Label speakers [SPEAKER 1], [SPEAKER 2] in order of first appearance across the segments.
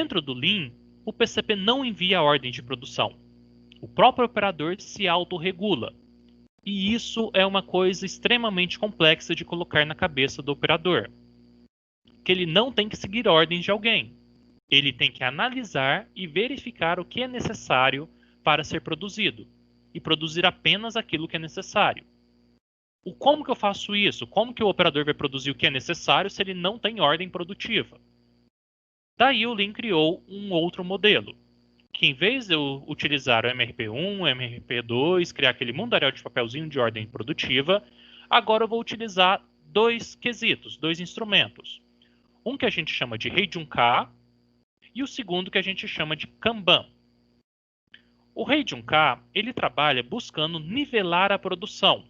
[SPEAKER 1] Dentro do Lean, o PCP não envia a ordem de produção. O próprio operador se autorregula. E isso é uma coisa extremamente complexa de colocar na cabeça do operador. Que ele não tem que seguir ordens de alguém. Ele tem que analisar e verificar o que é necessário para ser produzido. E produzir apenas aquilo que é necessário. Como que eu faço isso? Como que o operador vai produzir o que é necessário se ele não tem ordem produtiva? Daí o Lean criou um outro modelo, que em vez de eu utilizar o MRP1, o MRP2, criar aquele mundaréu de papelzinho de ordem produtiva, agora eu vou utilizar dois quesitos, dois instrumentos. Um que a gente chama de Rei de 1K e o segundo que a gente chama de Kanban. O Rei de 1K, ele trabalha buscando nivelar a produção.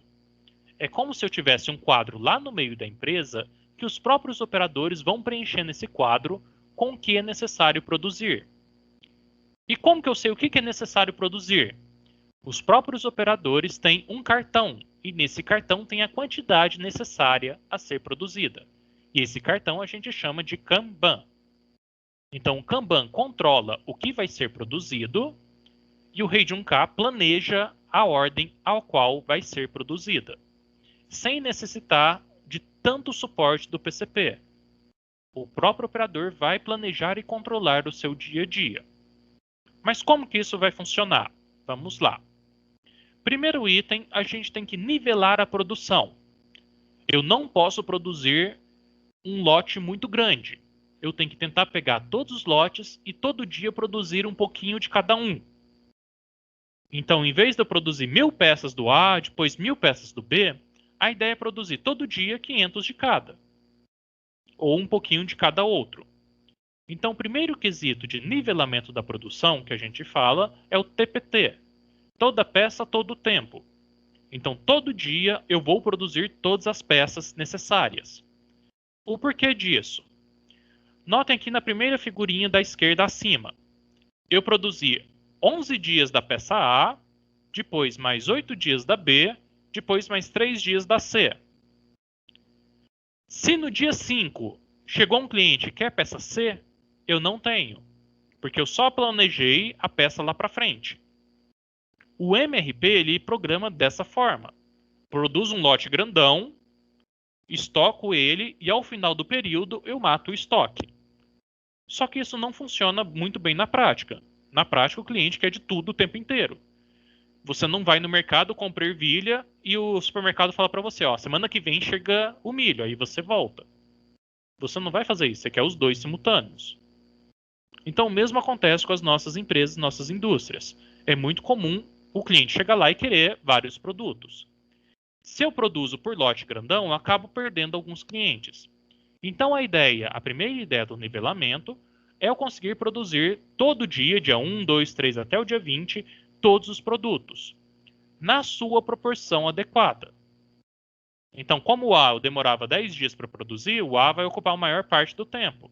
[SPEAKER 1] É como se eu tivesse um quadro lá no meio da empresa que os próprios operadores vão preenchendo esse quadro com o que é necessário produzir. E como que eu sei o que é necessário produzir? Os próprios operadores têm um cartão e nesse cartão tem a quantidade necessária a ser produzida. E esse cartão a gente chama de Kanban. Então o Kanban controla o que vai ser produzido e o Rei de 1K planeja a ordem ao qual vai ser produzida, sem necessitar de tanto suporte do PCP. O próprio operador vai planejar e controlar o seu dia a dia. Mas como que isso vai funcionar? Vamos lá. Primeiro item, a gente tem que nivelar a produção. Eu não posso produzir um lote muito grande. Eu tenho que tentar pegar todos os lotes e todo dia produzir um pouquinho de cada um. Então, em vez de eu produzir 1000 peças do A, depois 1000 peças do B, a ideia é produzir todo dia 500 de cada. Ou um pouquinho de cada outro. Então, o primeiro quesito de nivelamento da produção que a gente fala é o TPT. Toda peça, todo o tempo. Então, todo dia eu vou produzir todas as peças necessárias. O porquê disso? Notem aqui na primeira figurinha da esquerda acima. Eu produzi 11 dias da peça A, depois mais 8 dias da B, depois mais 3 dias da C. Se no dia 5 chegou um cliente e quer peça C, eu não tenho, porque eu só planejei a peça lá para frente. O MRP ele programa dessa forma. Produz um lote grandão, estoco ele e ao final do período eu mato o estoque. Só que isso não funciona muito bem na prática. Na prática o cliente quer de tudo o tempo inteiro. Você não vai no mercado comprar ervilha e o supermercado fala para você, ó, semana que vem chega o milho, aí você volta. Você não vai fazer isso, você quer os dois simultâneos. Então o mesmo acontece com as nossas empresas, nossas indústrias. É muito comum o cliente chegar lá e querer vários produtos. Se eu produzo por lote grandão, eu acabo perdendo alguns clientes. Então a primeira ideia do nivelamento é eu conseguir produzir todo dia, dia 1, 2, 3 até o dia 20, todos os produtos, na sua proporção adequada. Então, como o A eu demorava 10 dias para produzir, o A vai ocupar a maior parte do tempo.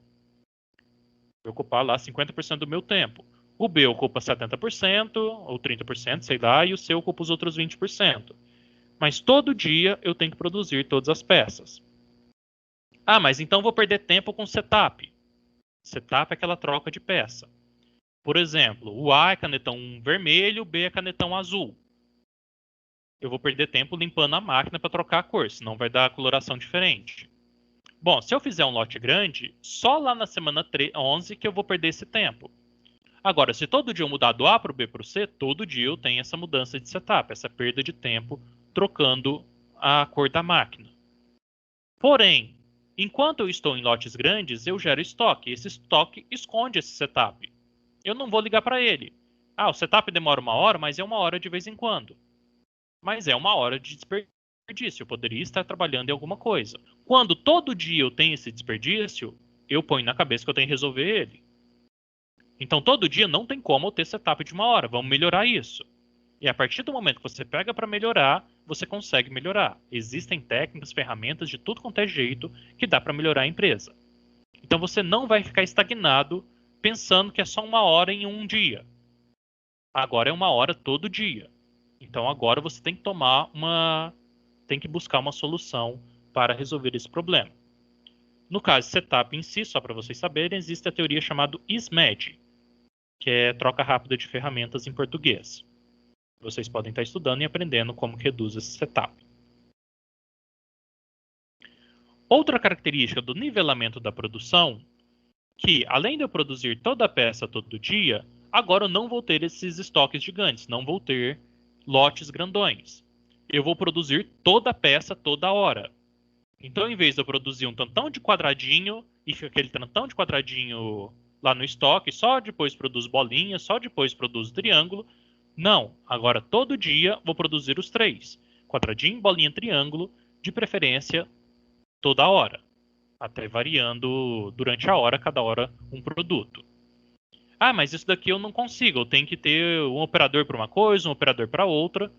[SPEAKER 1] Vai ocupar lá 50% do meu tempo. O B ocupa 70% ou 30%, sei lá, e o C ocupa os outros 20%. Mas todo dia eu tenho que produzir todas as peças. Ah, mas então vou perder tempo com setup. Setup é aquela troca de peça. Por exemplo, o A é canetão vermelho, o B é canetão azul. Eu vou perder tempo limpando a máquina para trocar a cor, senão vai dar coloração diferente. Bom, se eu fizer um lote grande, só lá na semana 11 que eu vou perder esse tempo. Agora, se todo dia eu mudar do A para o B para o C, todo dia eu tenho essa mudança de setup, essa perda de tempo trocando a cor da máquina. Porém, enquanto eu estou em lotes grandes, eu gero estoque. Esse estoque esconde esse setup. Eu não vou ligar para ele. Ah, o setup demora 1 hora, mas é 1 hora de vez em quando. Mas é 1 hora de desperdício. Eu poderia estar trabalhando em alguma coisa. Quando todo dia eu tenho esse desperdício, eu ponho na cabeça que eu tenho que resolver ele. Então, todo dia não tem como eu ter setup de 1 hora. Vamos melhorar isso. E a partir do momento que você pega para melhorar, você consegue melhorar. Existem técnicas, ferramentas de tudo quanto é jeito que dá para melhorar a empresa. Então, você não vai ficar estagnado pensando que é só 1 hora em um dia. Agora é 1 hora todo dia. Então, agora você tem que tem que buscar uma solução para resolver esse problema. No caso de setup em si, só para vocês saberem, existe a teoria chamada SMAD, que é troca rápida de ferramentas em português. Vocês podem estar estudando e aprendendo como que reduz esse setup. Outra característica do nivelamento da produção, que além de eu produzir toda a peça todo dia, agora eu não vou ter esses estoques gigantes, não vou ter lotes grandões. Eu vou produzir toda a peça toda hora. Então, em vez de eu produzir um tantão de quadradinho e fica aquele tantão de quadradinho lá no estoque, só depois produz bolinha, só depois produz triângulo. Não, agora todo dia vou produzir os 3. Quadradinho, bolinha, triângulo, de preferência toda hora. Até variando durante a hora, cada hora um produto. Ah, mas isso daqui eu não consigo, eu tenho que ter um operador para uma coisa, um operador para outra.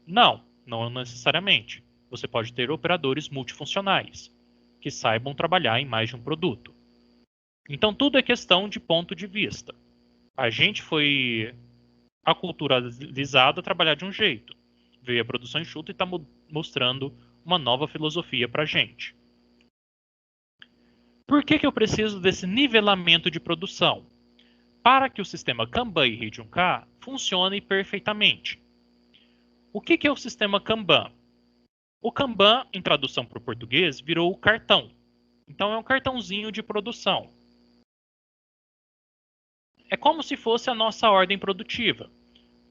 [SPEAKER 1] Não, não necessariamente. Você pode ter operadores multifuncionais, que saibam trabalhar em mais de um produto. Então, tudo é questão de ponto de vista. A gente foi aculturalizado a trabalhar de um jeito. Veio a produção enxuta e está mostrando uma nova filosofia para a gente. Por que eu preciso desse nivelamento de produção? Para que o sistema Kanban e Heijun-Ka funcione perfeitamente. O que é o sistema Kanban? O Kanban, em tradução para o português, virou o cartão. Então é um cartãozinho de produção. É como se fosse a nossa ordem produtiva.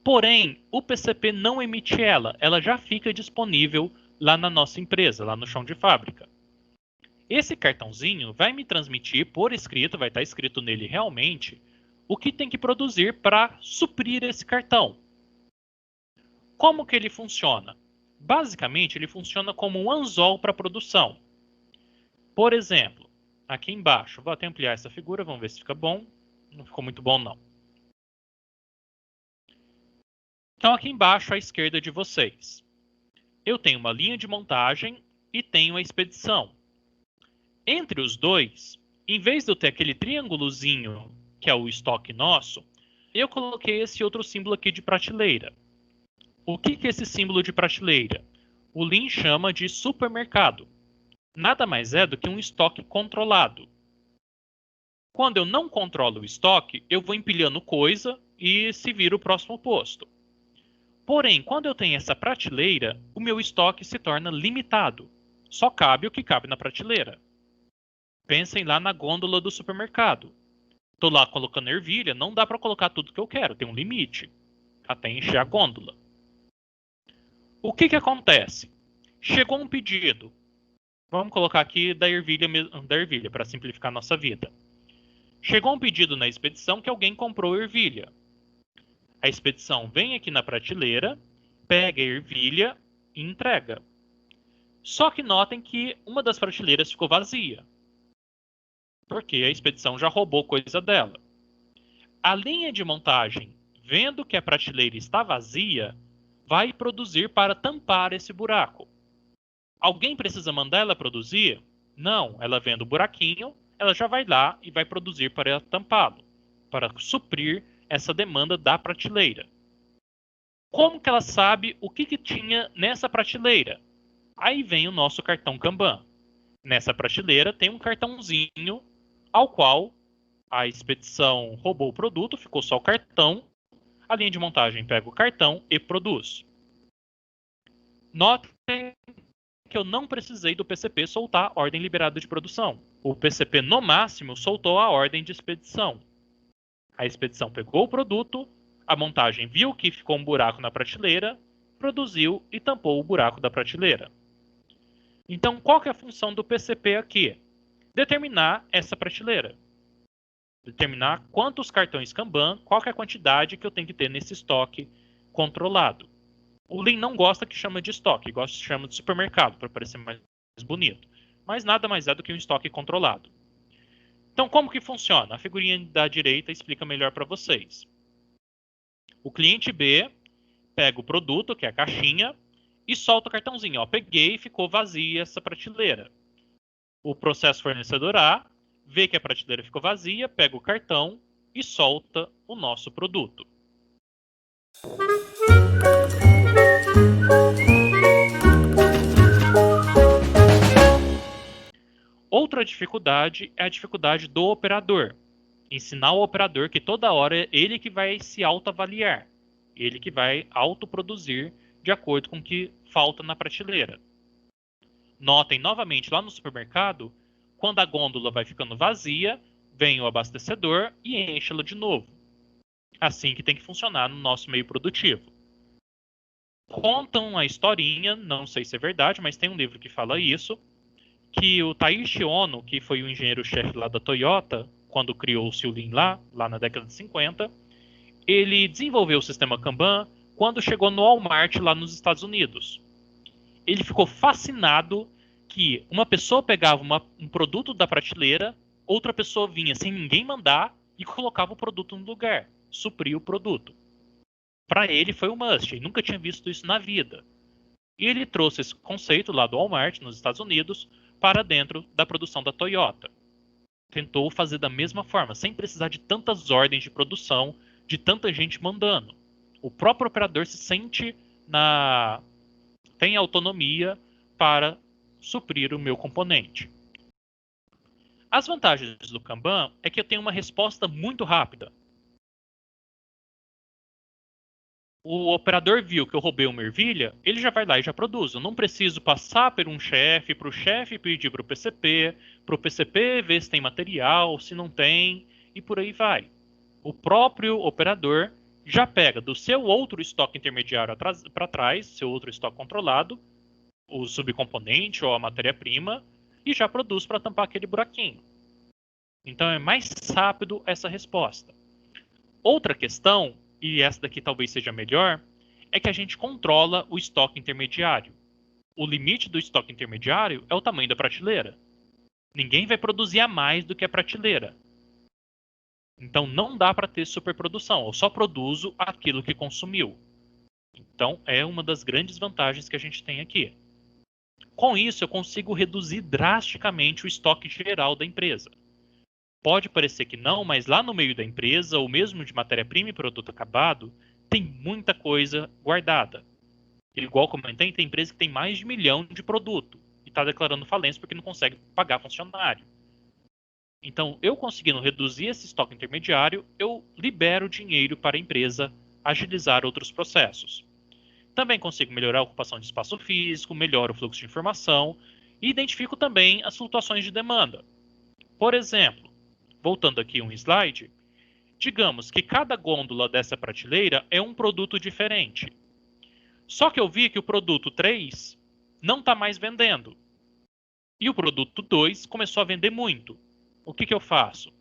[SPEAKER 1] Porém, o PCP não emite ela já fica disponível lá na nossa empresa, lá no chão de fábrica. Esse cartãozinho vai me transmitir por escrito, vai estar escrito nele realmente, o que tem que produzir para suprir esse cartão. Como que ele funciona? Basicamente, ele funciona como um anzol para produção. Por exemplo, aqui embaixo, vou até ampliar essa figura, vamos ver se fica bom. Não ficou muito bom, não. Então, aqui embaixo, à esquerda de vocês, eu tenho uma linha de montagem e tenho a expedição. Entre os dois, em vez de eu ter aquele triângulozinho, que é o estoque nosso, eu coloquei esse outro símbolo aqui de prateleira. O que é esse símbolo de prateleira? O Lean chama de supermercado. Nada mais é do que um estoque controlado. Quando eu não controlo o estoque, eu vou empilhando coisa e se vira o próximo posto. Porém, quando eu tenho essa prateleira, o meu estoque se torna limitado. Só cabe o que cabe na prateleira. Pensem lá na gôndola do supermercado. Estou lá colocando ervilha, não dá para colocar tudo que eu quero, tem um limite. Até encher a gôndola. O que acontece? Chegou um pedido. Vamos colocar aqui da ervilha para simplificar a nossa vida. Chegou um pedido na expedição que alguém comprou ervilha. A expedição vem aqui na prateleira, pega a ervilha e entrega. Só que notem que uma das prateleiras ficou vazia. Porque a expedição já roubou coisa dela. A linha de montagem, vendo que a prateleira está vazia, vai produzir para tampar esse buraco. Alguém precisa mandar ela produzir? Não, ela vendo o buraquinho, ela já vai lá e vai produzir para tampá-lo, para suprir essa demanda da prateleira. Como que ela sabe o que tinha nessa prateleira? Aí vem o nosso cartão Kanban. Nessa prateleira tem um cartãozinho ao qual a expedição roubou o produto, ficou só o cartão. A linha de montagem pega o cartão e produz. Notem que eu não precisei do PCP soltar a ordem liberada de produção. O PCP, no máximo, soltou a ordem de expedição. A expedição pegou o produto, a montagem viu que ficou um buraco na prateleira, produziu e tampou o buraco da prateleira. Então, qual que é a função do PCP aqui? Determinar essa prateleira. Determinar quantos cartões Kanban, qual que é a quantidade que eu tenho que ter nesse estoque controlado. O Lean não gosta que chama de estoque, gosta que chama de supermercado, para parecer mais bonito. Mas nada mais é do que um estoque controlado. Então, como que funciona? A figurinha da direita explica melhor para vocês. O cliente B pega o produto, que é a caixinha, e solta o cartãozinho. Ó, peguei e ficou vazia essa prateleira. O processo fornecedor A vê que a prateleira ficou vazia, pega o cartão e solta o nosso produto. Outra dificuldade é a dificuldade do operador. Ensinar o operador que toda hora é ele que vai se autoavaliar. Ele que vai autoproduzir de acordo com o que falta na prateleira. Notem novamente lá no supermercado, quando a gôndola vai ficando vazia, vem o abastecedor e enche-la de novo. Assim que tem que funcionar no nosso meio produtivo. Contam a historinha, não sei se é verdade, mas tem um livro que fala isso, que o Taiichi Ono, que foi o engenheiro-chefe lá da Toyota, quando criou-se o Lean lá na década de 50, ele desenvolveu o sistema Kanban quando chegou no Walmart lá nos Estados Unidos. Ele ficou fascinado que uma pessoa pegava um produto da prateleira, outra pessoa vinha sem ninguém mandar e colocava o produto no lugar, supria o produto. Para ele foi um must, ele nunca tinha visto isso na vida. E ele trouxe esse conceito lá do Walmart, nos Estados Unidos, para dentro da produção da Toyota. Tentou fazer da mesma forma, sem precisar de tantas ordens de produção, de tanta gente mandando. O próprio operador se sente tem autonomia para suprir o meu componente. As vantagens do Kanban é que eu tenho uma resposta muito rápida. O operador viu que eu roubei uma ervilha, ele já vai lá e já produz. Eu não preciso passar por um chefe, para o chefe pedir para o PCP ver se tem material, se não tem, e por aí vai. O próprio operador já pega do seu outro estoque intermediário para trás, seu outro estoque controlado, o subcomponente ou a matéria-prima, e já produz para tampar aquele buraquinho. Então é mais rápido essa resposta. Outra questão, e essa daqui talvez seja melhor, é que a gente controla o estoque intermediário. O limite do estoque intermediário é o tamanho da prateleira. Ninguém vai produzir a mais do que a prateleira. Então não dá para ter superprodução. Eu só produzo aquilo que consumiu. Então é uma das grandes vantagens que a gente tem aqui. Com isso, eu consigo reduzir drasticamente o estoque geral da empresa. Pode parecer que não, mas lá no meio da empresa, ou mesmo de matéria-prima e produto acabado, tem muita coisa guardada. Igual comentei, tem empresa que tem mais de 1 milhão de produto e está declarando falência porque não consegue pagar funcionário. Então, eu conseguindo reduzir esse estoque intermediário, eu libero dinheiro para a empresa agilizar outros processos. Também consigo melhorar a ocupação de espaço físico, melhoro o fluxo de informação e identifico também as flutuações de demanda. Por exemplo, voltando aqui um slide, digamos que cada gôndola dessa prateleira é um produto diferente. Só que eu vi que o produto 3 não está mais vendendo. E o produto 2 começou a vender muito. O que eu faço?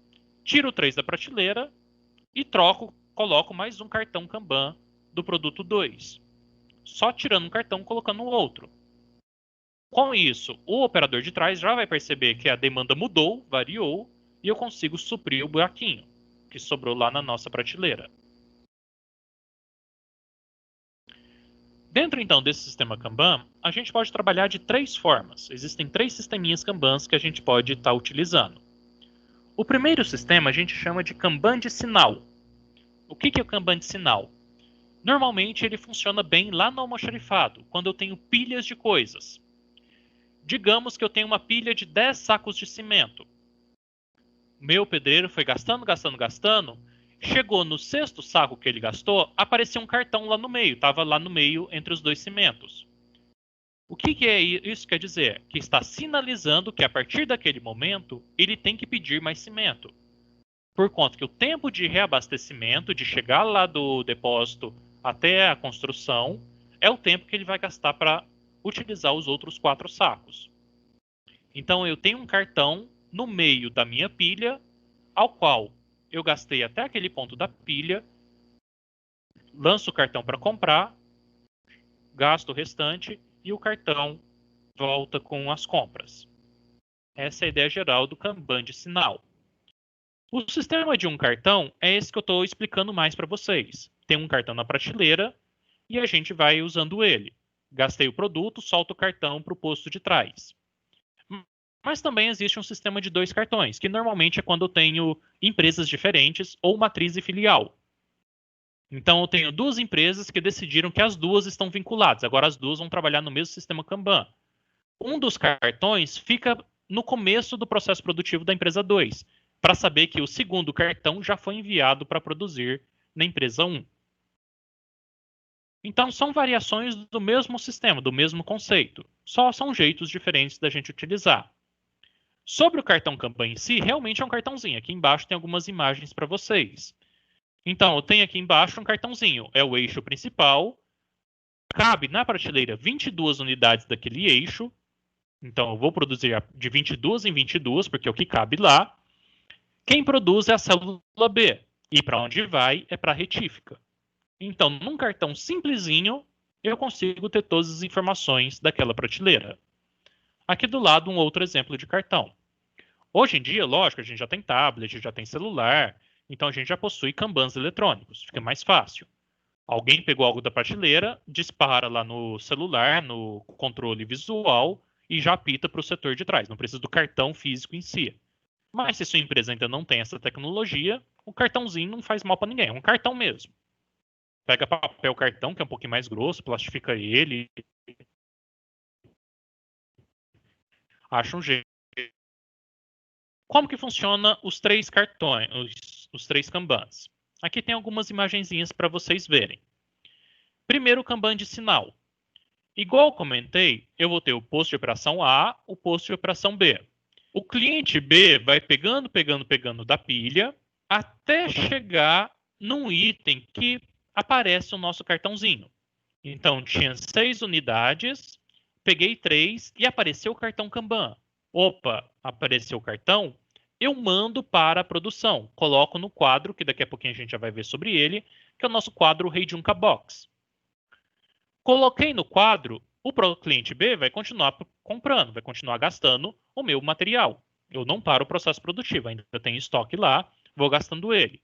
[SPEAKER 1] Tiro o 3 da prateleira e coloco mais um cartão Kanban do produto 2. Só tirando um cartão e colocando um outro. Com isso, o operador de trás já vai perceber que a demanda mudou, variou, e eu consigo suprir o buraquinho que sobrou lá na nossa prateleira. Dentro, então, desse sistema Kanban, a gente pode trabalhar de 3 formas. Existem 3 sisteminhas Kanbans que a gente pode estar utilizando. O primeiro sistema a gente chama de Kanban de sinal. O que é o Kanban de sinal? Normalmente ele funciona bem lá no almoxarifado, quando eu tenho pilhas de coisas. Digamos que eu tenho uma pilha de 10 sacos de cimento. Meu pedreiro foi gastando, chegou no 6º saco que ele gastou, apareceu um cartão lá no meio, estava lá no meio entre os 2 cimentos. O que isso quer dizer? Que está sinalizando que a partir daquele momento ele tem que pedir mais cimento. Por conta que o tempo de reabastecimento, de chegar lá do depósito até a construção, é o tempo que ele vai gastar para utilizar os outros 4 sacos. Então eu tenho um cartão no meio da minha pilha, ao qual eu gastei até aquele ponto da pilha, lanço o cartão para comprar, gasto o restante e o cartão volta com as compras. Essa é a ideia geral do Kanban de sinal. O sistema de um cartão é esse que eu estou explicando mais para vocês. Tem um cartão na prateleira e a gente vai usando ele. Gastei o produto, solto o cartão para o posto de trás. Mas também existe um sistema de 2 cartões, que normalmente é quando eu tenho empresas diferentes ou matriz e filial. Então eu tenho 2 empresas que decidiram que as 2 estão vinculadas. Agora as 2 vão trabalhar no mesmo sistema Kanban. Um dos cartões fica no começo do processo produtivo da empresa 2, para saber que o segundo cartão já foi enviado para produzir na empresa 1. Então, são variações do mesmo sistema, do mesmo conceito. Só são jeitos diferentes da gente utilizar. Sobre o cartão Kanban em si, realmente é um cartãozinho. Aqui embaixo tem algumas imagens para vocês. Então, eu tenho aqui embaixo um cartãozinho. É o eixo principal. Cabe na prateleira 22 unidades daquele eixo. Então, eu vou produzir de 22 em 22, porque é o que cabe lá. Quem produz é a célula B. E para onde vai é para a retífica. Então, num cartão simplesinho, eu consigo ter todas as informações daquela prateleira. Aqui do lado, um outro exemplo de cartão. Hoje em dia, lógico, a gente já tem tablet, já tem celular, então a gente já possui Kanbans eletrônicos, fica mais fácil. Alguém pegou algo da prateleira, dispara lá no celular, no controle visual, e já apita para o setor de trás, não precisa do cartão físico em si. Mas se sua empresa ainda não tem essa tecnologia, o cartãozinho não faz mal para ninguém, é um cartão mesmo. Pega papel cartão, que é um pouquinho mais grosso, plastifica ele, acha um jeito. Como que funciona os três cartões, os três Kanbans? Aqui tem algumas imagenzinhas para vocês verem. Primeiro, o Kanban de sinal. Igual eu comentei, eu vou ter o posto de operação A, o posto de operação B. O cliente B vai pegando da pilha até chegar num item que aparece o nosso cartãozinho. Então, tinha 6 unidades, peguei 3 e apareceu o cartão Kanban. Opa, apareceu o cartão, eu mando para a produção. Coloco no quadro, que daqui a pouquinho a gente já vai ver sobre ele, que é o nosso quadro Heijunka Box. Coloquei no quadro, o cliente B vai continuar comprando, vai continuar gastando o meu material. Eu não paro o processo produtivo, ainda tenho estoque lá, vou gastando ele.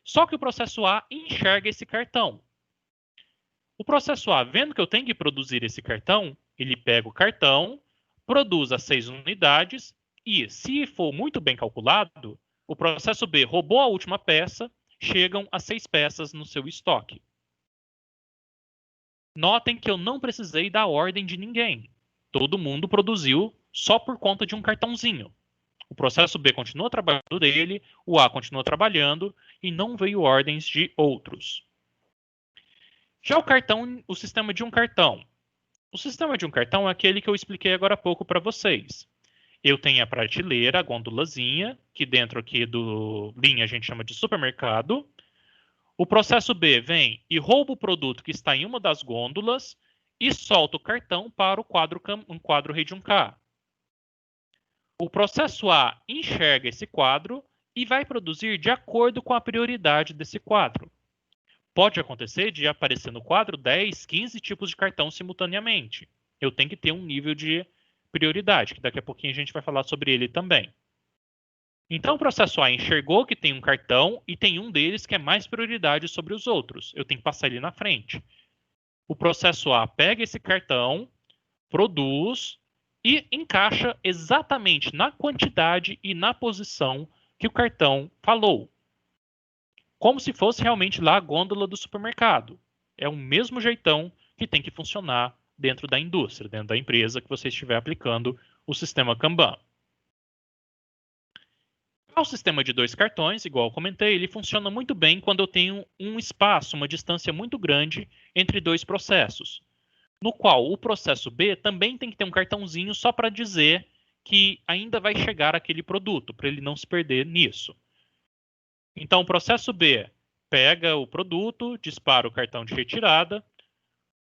[SPEAKER 1] Só que o processo A enxerga esse cartão. O processo A, vendo que eu tenho que produzir esse cartão, ele pega o cartão, produz as 6 unidades e, se for muito bem calculado, o processo B roubou a última peça, chegam as 6 peças no seu estoque. Notem que eu não precisei dar ordem de ninguém. Todo mundo produziu só por conta de um cartãozinho. O processo B continuou trabalhando dele, o A continuou trabalhando e não veio ordens de outros. Já o cartão, o sistema de um cartão. O sistema de um cartão é aquele que eu expliquei agora há pouco para vocês. Eu tenho a prateleira, a gondolazinha, que dentro aqui do linha a gente chama de supermercado. O processo B vem e rouba o produto que está em uma das gôndolas e solta o cartão para um quadro Heijunka. O processo A enxerga esse quadro e vai produzir de acordo com a prioridade desse quadro. Pode acontecer de aparecer no quadro 10, 15 tipos de cartão simultaneamente. Eu tenho que ter um nível de prioridade, que daqui a pouquinho a gente vai falar sobre ele também. Então, o processo A enxergou que tem um cartão e tem um deles que é mais prioridade sobre os outros. Eu tenho que passar ele na frente. O processo A pega esse cartão, produz e encaixa exatamente na quantidade e na posição que o cartão falou. Como se fosse realmente lá a gôndola do supermercado. É o mesmo jeitão que tem que funcionar dentro da indústria, dentro da empresa que você estiver aplicando o sistema Kanban. O sistema de 2 cartões, igual eu comentei, ele funciona muito bem quando eu tenho um espaço, uma distância muito grande entre 2 processos, no qual o processo B também tem que ter um cartãozinho só para dizer que ainda vai chegar aquele produto, para ele não se perder nisso. Então, o processo B pega o produto, dispara o cartão de retirada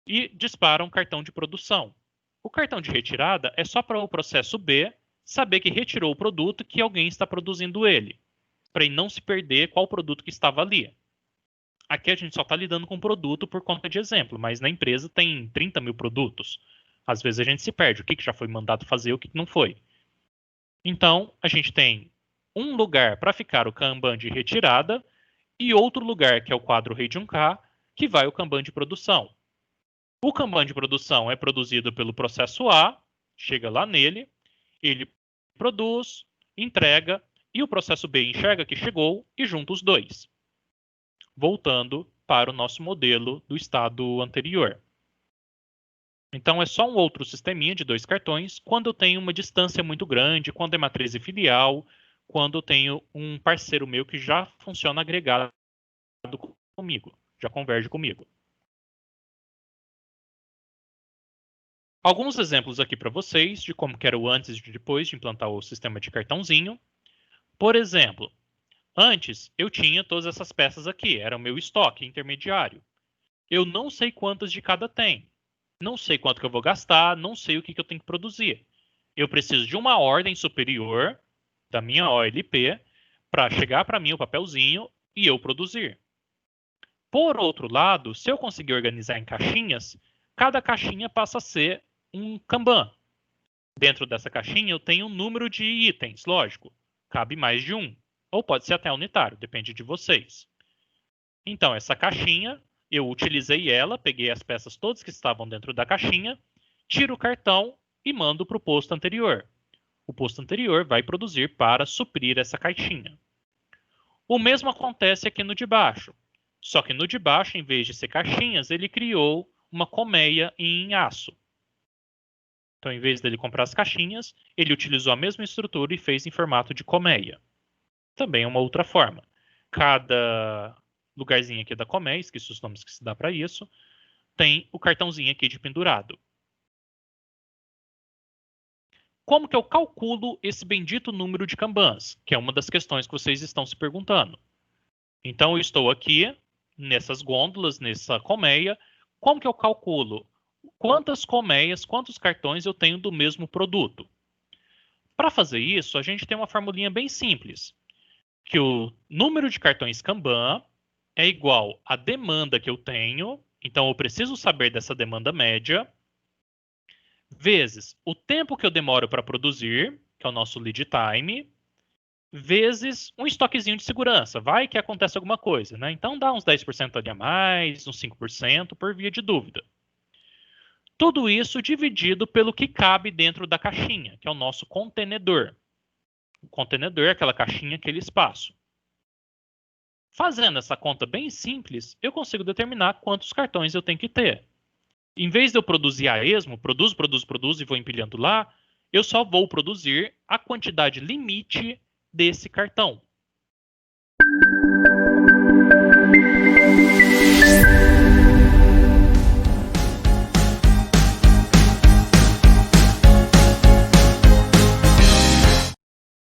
[SPEAKER 1] e dispara um cartão de produção. O cartão de retirada é só para o processo B saber que retirou o produto que alguém está produzindo ele, para ele não se perder qual produto que estava ali. Aqui a gente só está lidando com produto por conta de exemplo, mas na empresa tem 30 mil produtos. Às vezes a gente se perde, o que já foi mandado fazer, o que não foi. Então, a gente tem um lugar para ficar o Kanban de retirada e outro lugar, que é o quadro Heijunka, que vai o Kanban de produção. O Kanban de produção é produzido pelo processo A, chega lá nele, ele produz, entrega, e o processo B enxerga que chegou e junta os dois. Voltando para o nosso modelo do estado anterior. Então é só um outro sisteminha de 2 cartões quando eu tenho uma distância muito grande, quando é matriz e filial, quando eu tenho um parceiro meu que já funciona agregado comigo, já converge comigo. Alguns exemplos aqui para vocês de como que era o antes e depois de implantar o sistema de cartãozinho. Por exemplo, antes eu tinha todas essas peças aqui, era o meu estoque intermediário. Eu não sei quantas de cada tem. Não sei quanto que eu vou gastar, não sei o que eu tenho que produzir. Eu preciso de uma ordem superior da minha OLP para chegar para mim o papelzinho e eu produzir. Por outro lado, se eu conseguir organizar em caixinhas, cada caixinha passa a ser um Kanban. Dentro dessa caixinha eu tenho um número de itens, lógico. Cabe mais de um. Ou pode ser até unitário, depende de vocês. Então, essa caixinha, eu utilizei ela, peguei as peças todas que estavam dentro da caixinha, tiro o cartão e mando para o posto anterior. O posto anterior vai produzir para suprir essa caixinha. O mesmo acontece aqui no de baixo. Só que no de baixo, em vez de ser caixinhas, ele criou uma colmeia em aço. Então, em vez dele comprar as caixinhas, ele utilizou a mesma estrutura e fez em formato de colmeia. Também é uma outra forma. Cada lugarzinho aqui da colmeia, esqueci os nomes que se dá para isso, tem o cartãozinho aqui de pendurado. Como que eu calculo esse bendito número de Kanbans? Que é uma das questões que vocês estão se perguntando. Então, eu estou aqui, nessas gôndolas, nessa colmeia. Como que eu calculo? Quantas colmeias, quantos cartões eu tenho do mesmo produto? Para fazer isso, a gente tem uma formulinha bem simples. Que o número de cartões Kanban é igual à demanda que eu tenho. Então, eu preciso saber dessa demanda média, vezes o tempo que eu demoro para produzir, que é o nosso lead time, vezes um estoquezinho de segurança. Vai que acontece alguma coisa, né? Então, dá uns 10% ali a mais, uns 5% por via de dúvida. Tudo isso dividido pelo que cabe dentro da caixinha, que é o nosso contenedor. O contenedor é aquela caixinha, aquele espaço. Fazendo essa conta bem simples, eu consigo determinar quantos cartões eu tenho que ter. Em vez de eu produzir a esmo, produzo e vou empilhando lá, eu só vou produzir a quantidade limite desse cartão.